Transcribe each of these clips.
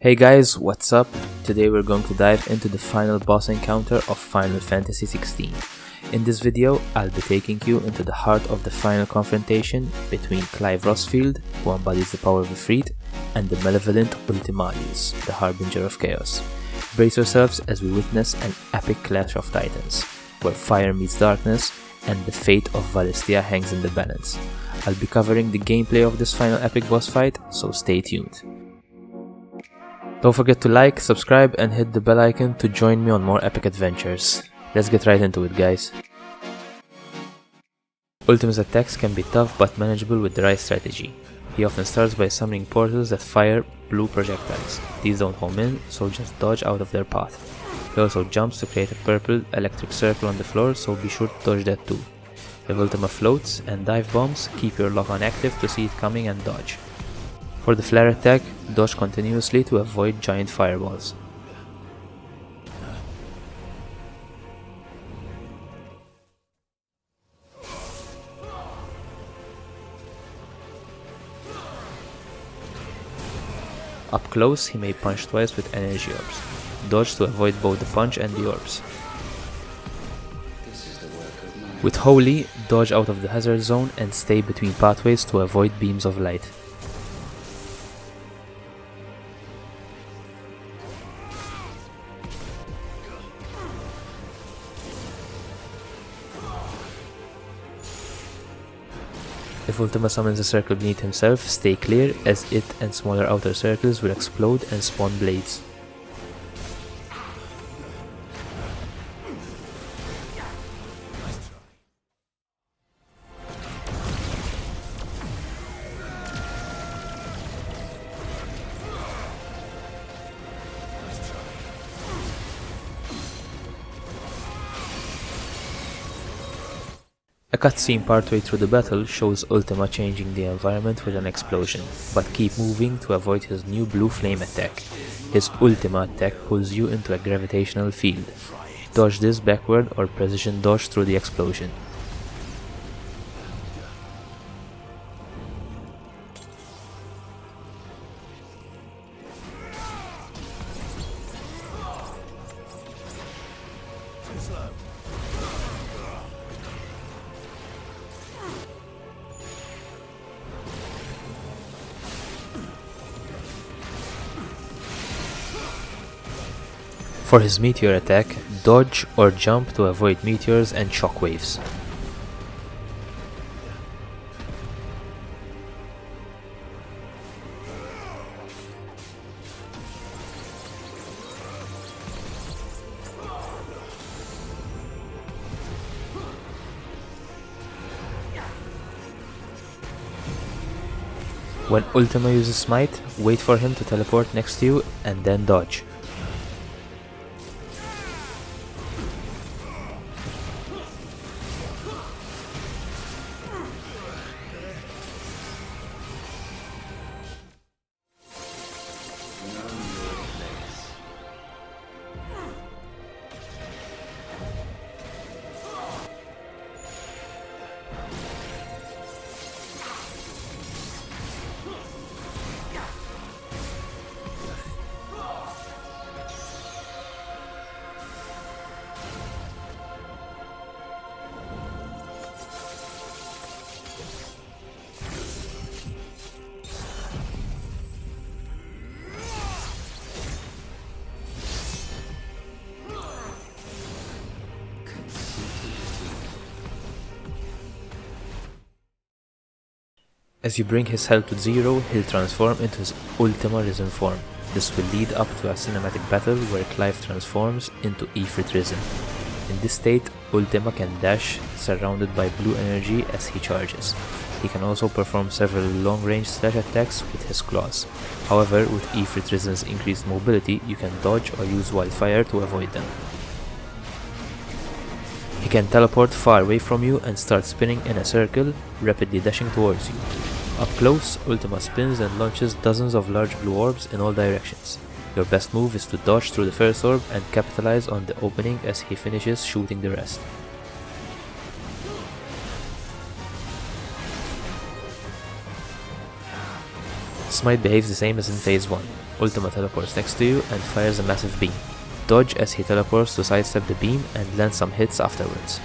Hey guys, what's up? Today we're going to dive into the final boss encounter of Final Fantasy XVI. In this video, I'll be taking you into the heart of the final confrontation between Clive Rosfield, who embodies the power of Ifrit, and the malevolent Ultimalius, the Harbinger of Chaos. Brace yourselves as we witness an epic clash of titans, where fire meets darkness, and the fate of Valistia hangs in the balance. I'll be covering the gameplay of this final epic boss fight, so stay tuned. Don't forget to like, subscribe, and hit the bell icon to join me on more epic adventures. Let's get right into it, guys. Ultima's attacks can be tough but manageable with the right strategy. He often starts by summoning portals that fire blue projectiles. These don't home in, so just dodge out of their path. He also jumps to create a purple electric circle on the floor, so be sure to dodge that too. If Ultima floats and dive bombs, keep your lock on active to see it coming and dodge. For the flare attack, dodge continuously to avoid giant fireballs. Up close, he may punch twice with energy orbs. Dodge to avoid both the punch and the orbs. With Holy, dodge out of the hazard zone and stay between pathways to avoid beams of light. If Ultima summons a circle beneath himself, stay clear, as it and smaller outer circles will explode and spawn blades. A cutscene partway through the battle shows Ultima changing the environment with an explosion, but keep moving to avoid his new blue flame attack. His Ultima attack pulls you into a gravitational field. Dodge this backward or precision dodge through the explosion. For his meteor attack, dodge or jump to avoid meteors and shockwaves. When Ultima uses Smite, wait for him to teleport next to you and then dodge. As you bring his health to zero, he'll transform into his Ultima Risen form. This will lead up to a cinematic battle where Clive transforms into Ifrit Risen. In this state, Ultima can dash, surrounded by blue energy as he charges. He can also perform several long-range slash attacks with his claws. However, with Ifrit Risen's increased mobility, you can dodge or use wildfire to avoid them. He can teleport far away from you and start spinning in a circle, rapidly dashing towards you. Up close, Ultima spins and launches dozens of large blue orbs in all directions. Your best move is to dodge through the first orb and capitalize on the opening as he finishes shooting the rest. Smite behaves the same as in phase 1. Ultima teleports next to you and fires a massive beam. Dodge as he teleports to sidestep the beam and land some hits afterwards.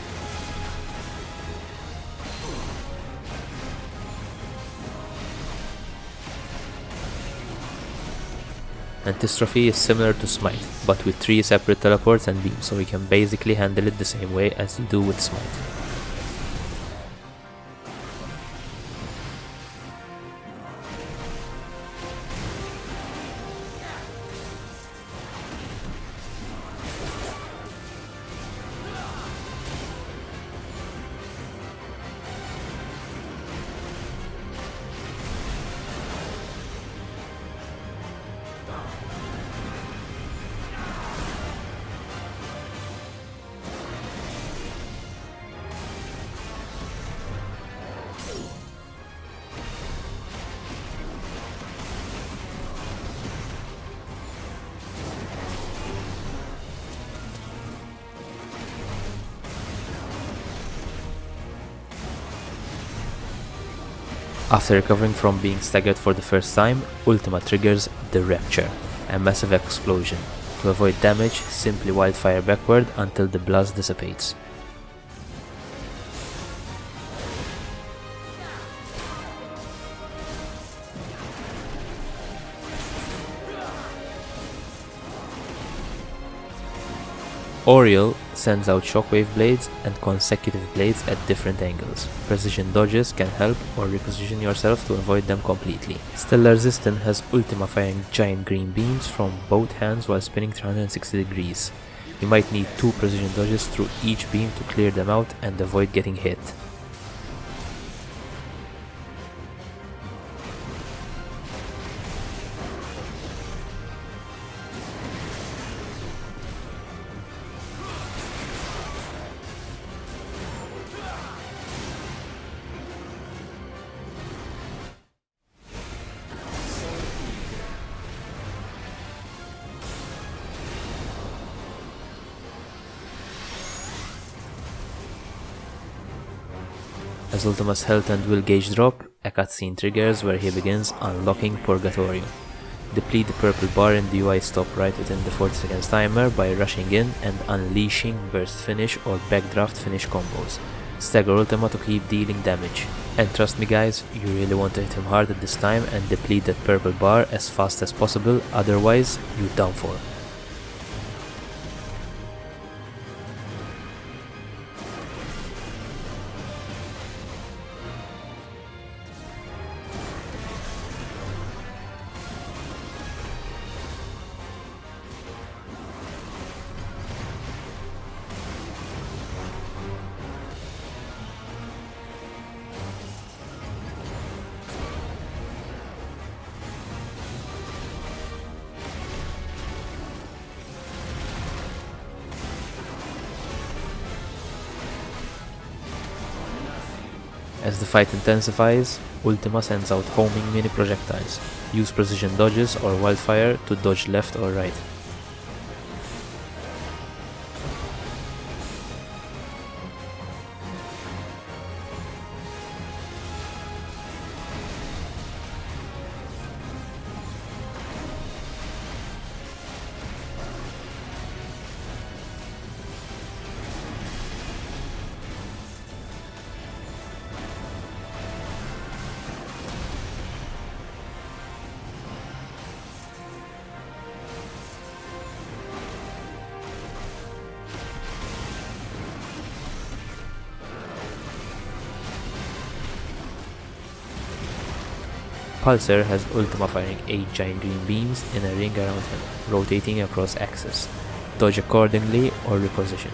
Antistrophe is similar to Smite, but with 3 separate teleports and beams, so you can basically handle it the same way as you do with Smite. After recovering from being staggered for the first time, Ultima triggers the Rapture, a massive explosion. To avoid damage, simply wildfire backward until the blast dissipates. Oriel sends out shockwave blades and consecutive blades at different angles. Precision dodges can help or reposition yourself to avoid them completely. Stellar Resistant has Ultima firing giant green beams from both hands while spinning 360 degrees. You might need 2 precision dodges through each beam to clear them out and avoid getting hit. As Ultima's health and will gauge drop, a cutscene triggers where he begins unlocking Purgatorio. Deplete the purple bar in the UI stop right within the 40 seconds timer by rushing in and unleashing burst finish or backdraft finish combos. Stagger Ultima to keep dealing damage. And trust me guys, you really want to hit him hard at this time and deplete that purple bar as fast as possible, otherwise you're done for. As the fight intensifies, Ultima sends out homing mini projectiles. Use precision dodges or wildfire to dodge left or right. Pulsar has Ultima firing 8 giant green beams in a ring around him, rotating across axis. Dodge accordingly or reposition.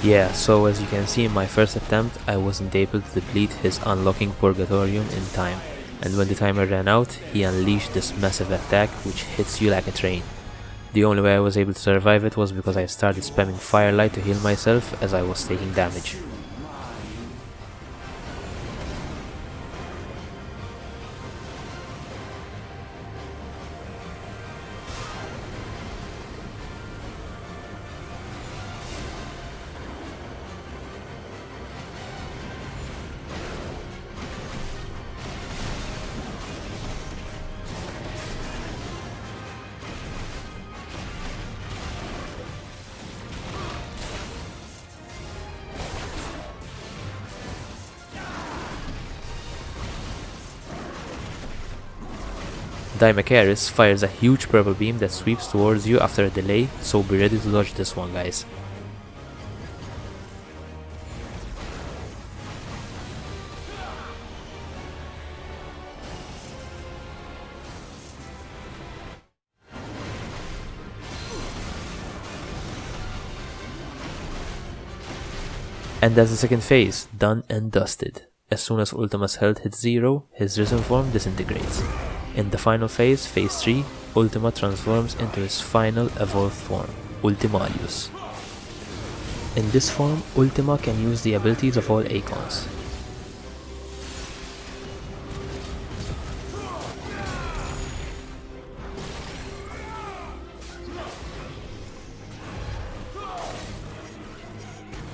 Yeah, so as you can see in my first attempt, I wasn't able to deplete his unlocking Purgatorium in time, and when the timer ran out, he unleashed this massive attack which hits you like a train. The only way I was able to survive it was because I started spamming Firelight to heal myself as I was taking damage. Daimacaris fires a huge purple beam that sweeps towards you after a delay, so be ready to dodge this one, guys. And that's the second phase, done and dusted. As soon as Ultima's health hits 0, his risen form disintegrates. In the final phase, phase 3, Ultima transforms into his final evolved form, Ultimalius. In this form, Ultima can use the abilities of all Eikons.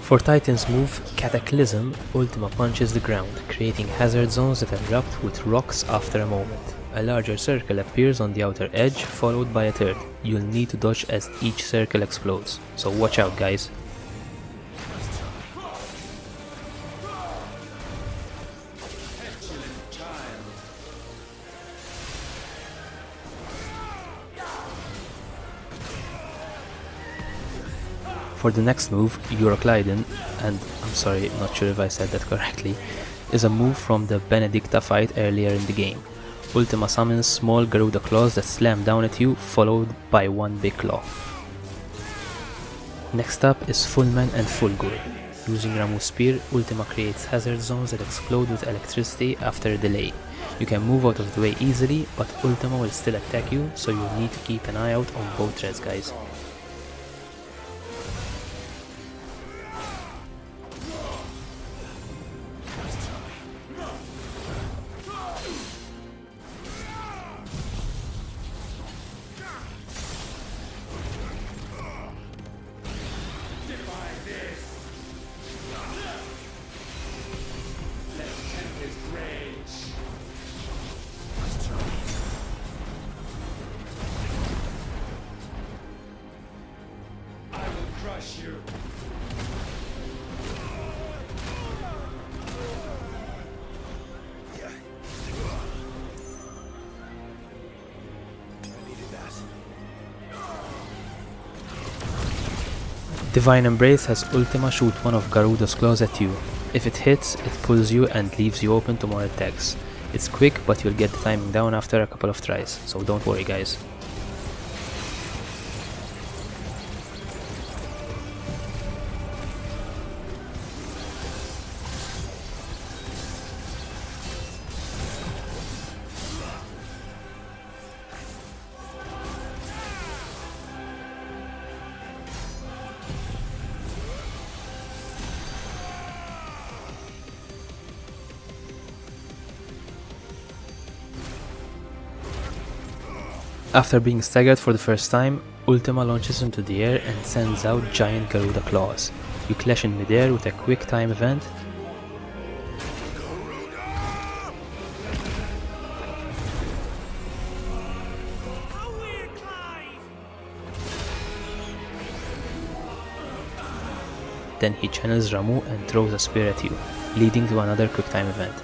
For Titan's move, Cataclysm, Ultima punches the ground, creating hazard zones that erupt with rocks after a moment. A larger circle appears on the outer edge, followed by a third. You'll need to dodge as each circle explodes, so watch out, guys. For the next move, Euroclydon, and I'm sorry, not sure if I said that correctly, is a move from the Benedicta fight earlier in the game. Ultima summons small Garuda claws that slam down at you, followed by one big claw. Next up is Fullman and Fulgur. Using Ramu's spear, Ultima creates hazard zones that explode with electricity after a delay. You can move out of the way easily, but Ultima will still attack you, so you'll need to keep an eye out on both threads, guys. Divine Embrace has Ultima shoot one of Garuda's claws at you. If it hits, it pulls you and leaves you open to more attacks. It's quick, but you'll get the timing down after a couple of tries, so don't worry, guys. After being staggered for the first time, Ultima launches into the air and sends out giant Garuda claws. You clash in midair with a quick time event. Then he channels Ramu and throws a spear at you, leading to another quick time event.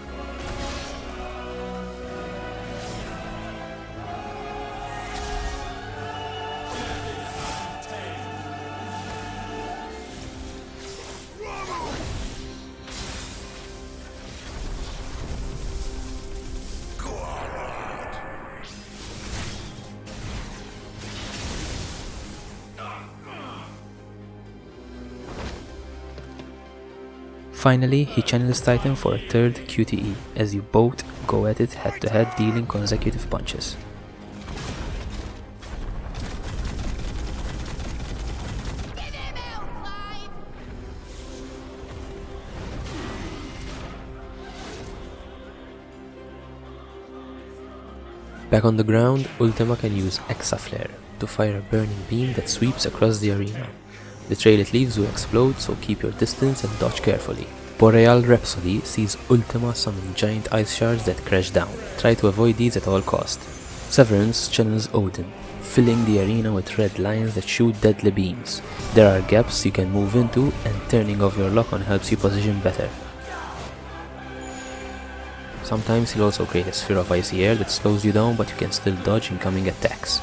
Finally, he channels Titan for a third QTE, as you both go at it head to head, dealing consecutive punches. Back on the ground, Ultima can use Exa Flare to fire a burning beam that sweeps across the arena. The trail it leaves will explode, so keep your distance and dodge carefully. Boreal Rhapsody sees Ultima summon giant ice shards that crash down. Try to avoid these at all cost. Severance channels Odin, filling the arena with red lines that shoot deadly beams. There are gaps you can move into, and turning off your lock-on helps you position better. Sometimes he'll also create a sphere of icy air that slows you down, but you can still dodge incoming attacks.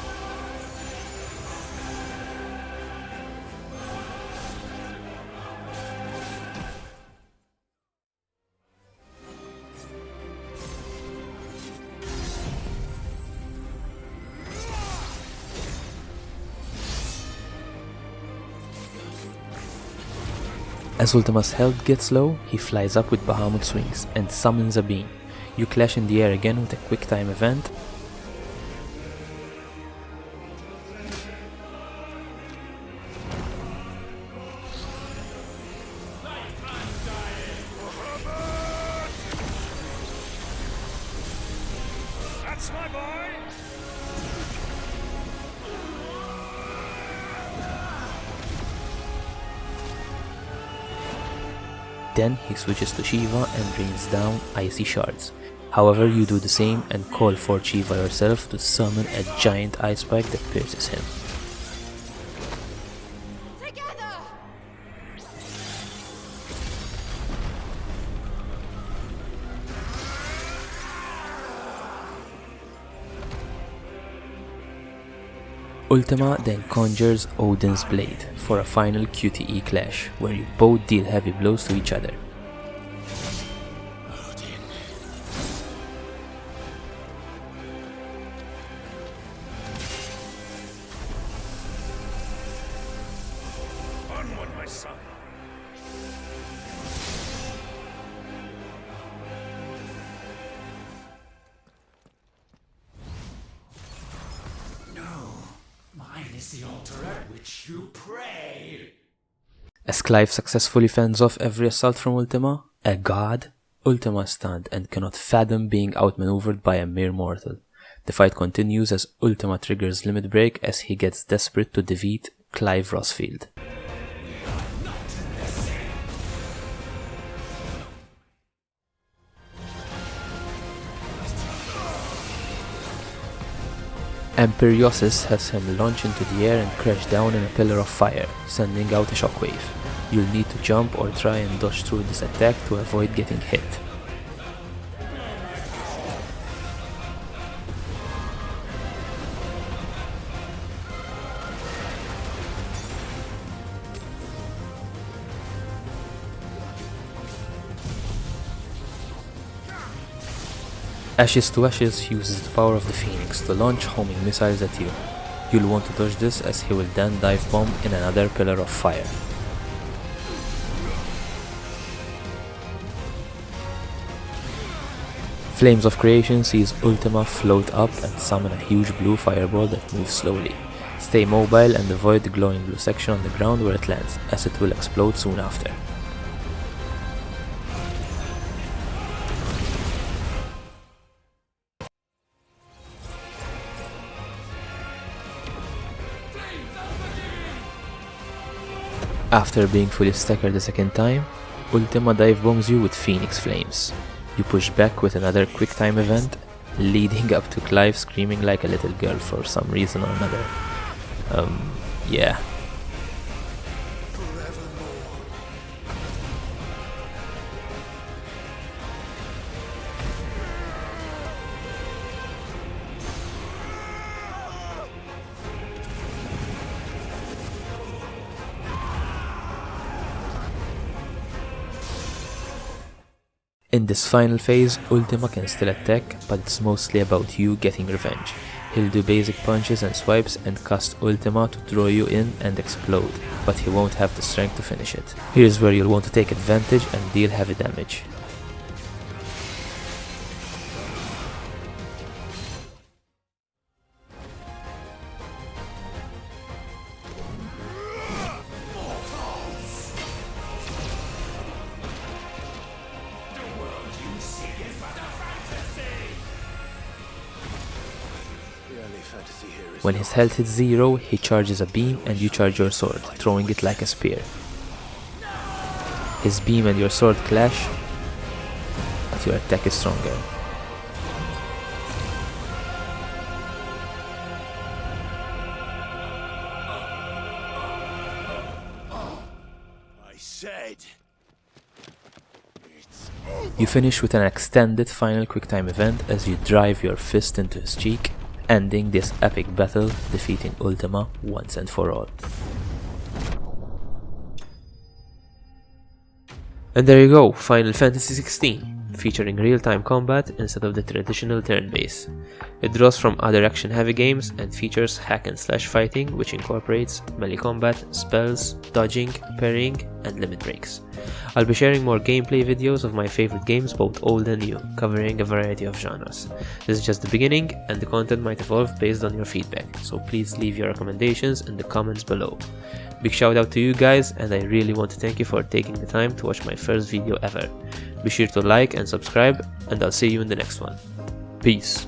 As Ultima's health gets low, he flies up with Bahamut's wings and summons a beam. You clash in the air again with a quick time event. That's my boy. Then he switches to Shiva and rains down icy shards. However, you do the same and call for Shiva yourself to summon a giant ice spike that pierces him. Together. Ultima then conjures Odin's Blade for a final QTE clash, where you both deal heavy blows to each other. Onward, my son. Mine is the altar at which you pray. As Clive successfully fends off every assault from Ultima, a god, Ultima is stunned and cannot fathom being outmaneuvered by a mere mortal. The fight continues as Ultima triggers Limit Break as he gets desperate to defeat Clive Rosfield. Imperiosus has him launch into the air and crash down in a pillar of fire, sending out a shockwave. You'll need to jump or try and dodge through this attack to avoid getting hit. Ashes to Ashes uses the power of the Phoenix to launch homing missiles at you. You'll want to dodge this as he will then dive bomb in another pillar of fire. Flames of Creation sees Ultima float up and summon a huge blue fireball that moves slowly. Stay mobile and avoid the glowing blue section on the ground where it lands, as it will explode soon after. After being fully staggered the second time, Ultima dive bombs you with Phoenix Flames. You push back with another quick time event, leading up to Clive screaming like a little girl for some reason or another. Yeah. In this final phase, Ultima can still attack, but it's mostly about you getting revenge. He'll do basic punches and swipes and cast Ultima to draw you in and explode, but he won't have the strength to finish it. Here's where you'll want to take advantage and deal heavy damage. When his health hits 0, he charges a beam and you charge your sword, throwing it like a spear. His beam and your sword clash, but your attack is stronger. I said it's You finish with an extended final quicktime event as you drive your fist into his cheek, ending this epic battle, defeating Ultima once and for all. And there you go, Final Fantasy XVI, featuring real-time combat instead of the traditional turn-based. It draws from other action-heavy games and features hack-and-slash fighting, which incorporates melee combat, spells, dodging, parrying, and limit breaks. I'll be sharing more gameplay videos of my favorite games, both old and new, covering a variety of genres. This is just the beginning, and the content might evolve based on your feedback, so please leave your recommendations in the comments below. Big shout out to you guys, and I really want to thank you for taking the time to watch my first video ever. Be sure to like and subscribe, and I'll see you in the next one. Peace.